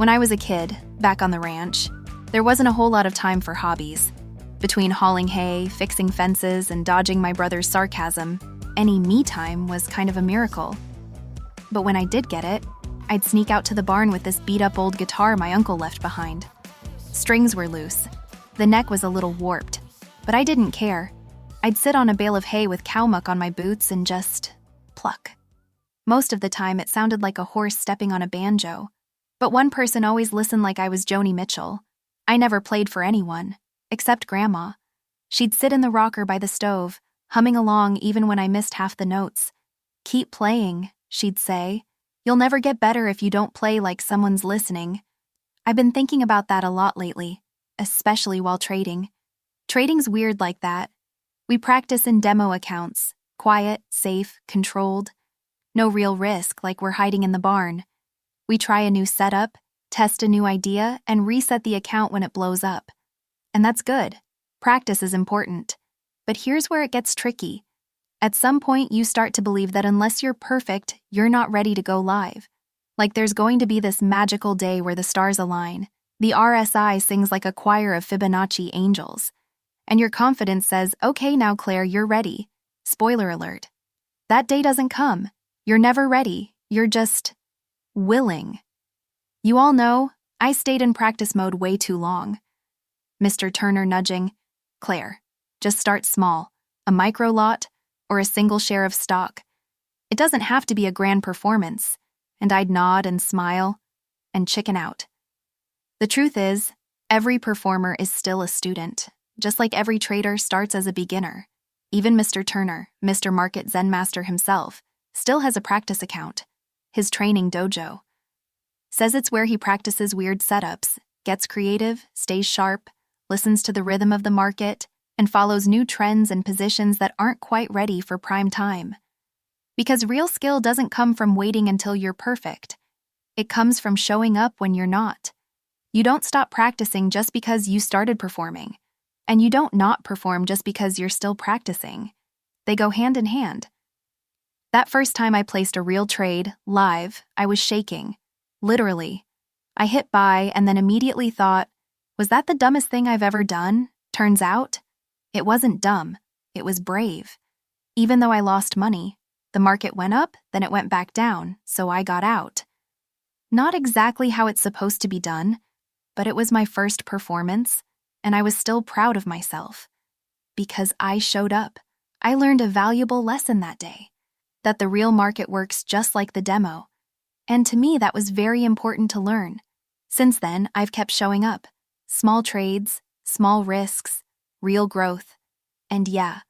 When I was a kid, back on the ranch, there wasn't a whole lot of time for hobbies. Between hauling hay, fixing fences, and dodging my brother's sarcasm, any me time was kind of a miracle. But when I did get it, I'd sneak out to the barn with this beat-up old guitar my uncle left behind. Strings were loose. The neck was a little warped, but I didn't care. I'd sit on a bale of hay with cow muck on my boots and just pluck. Most of the time, it sounded like a horse stepping on a banjo. But one person always listened like I was Joni Mitchell. I never played for anyone, except Grandma. She'd sit in the rocker by the stove, humming along even when I missed half the notes. "Keep playing," she'd say. "You'll never get better if you don't play like someone's listening." I've been thinking about that a lot lately, especially while trading. Trading's weird like that. We practice in demo accounts, quiet, safe, controlled. No real risk like we're hiding in the barn. We try a new setup, test a new idea, and reset the account when it blows up. And that's good. Practice is important. But here's where it gets tricky. At some point, you start to believe that unless you're perfect, you're not ready to go live. Like there's going to be this magical day where the stars align. The RSI sings like a choir of Fibonacci angels. And your confidence says, "Okay, now Claire, you're ready." Spoiler alert. That day doesn't come. You're never ready. You're just willing. You all know, I stayed in practice mode way too long. Mr. Turner nudging, "Claire, just start small, a micro lot or a single share of stock. It doesn't have to be a grand performance." And I'd nod and smile and chicken out. The truth is, every performer is still a student, just like every trader starts as a beginner. Even Mr. Turner, Mr. Market Zen Master himself, still has a practice account, his training dojo. Says it's where he practices weird setups, gets creative, stays sharp, listens to the rhythm of the market, and follows new trends and positions that aren't quite ready for prime time. Because real skill doesn't come from waiting until you're perfect. It comes from showing up when you're not. You don't stop practicing just because you started performing. And you don't not perform just because you're still practicing. They go hand in hand. That first time I placed a real trade, live, I was shaking. Literally. I hit buy and then immediately thought, was that the dumbest thing I've ever done? Turns out, it wasn't dumb. It was brave. Even though I lost money, the market went up, then it went back down, so I got out. Not exactly how it's supposed to be done, but it was my first performance, and I was still proud of myself. Because I showed up. I learned a valuable lesson that day. That the real market works just like the demo. And to me, that was very important to learn. Since then, I've kept showing up. Small trades, small risks, real growth. And yeah,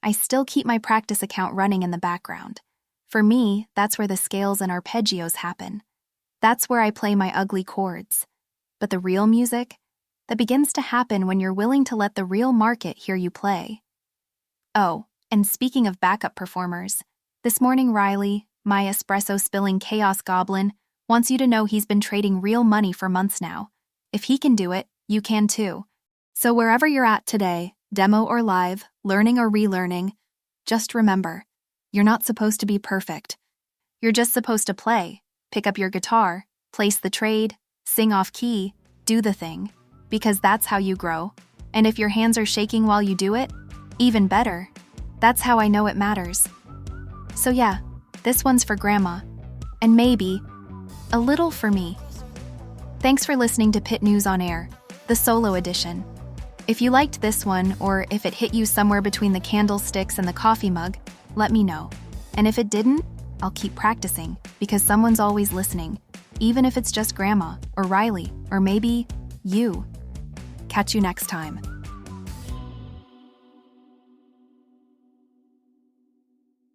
I still keep my practice account running in the background. For me, that's where the scales and arpeggios happen. That's where I play my ugly chords. But the real music, that begins to happen when you're willing to let the real market hear you play. Oh, and speaking of backup performers, this morning Riley, my espresso-spilling chaos goblin, wants you to know he's been trading real money for months now. If he can do it, you can too. So wherever you're at today, demo or live, learning or relearning, just remember, you're not supposed to be perfect. You're just supposed to play, pick up your guitar, place the trade, sing off key, do the thing, because that's how you grow. And if your hands are shaking while you do it, even better. That's how I know it matters. So yeah, this one's for Grandma, and maybe a little for me. Thanks for listening to Pit News on Air, the solo edition. If you liked this one, or if it hit you somewhere between the candlesticks and the coffee mug, let me know. And if it didn't, I'll keep practicing, because someone's always listening, even if it's just Grandma, or Riley, or maybe you. Catch you next time.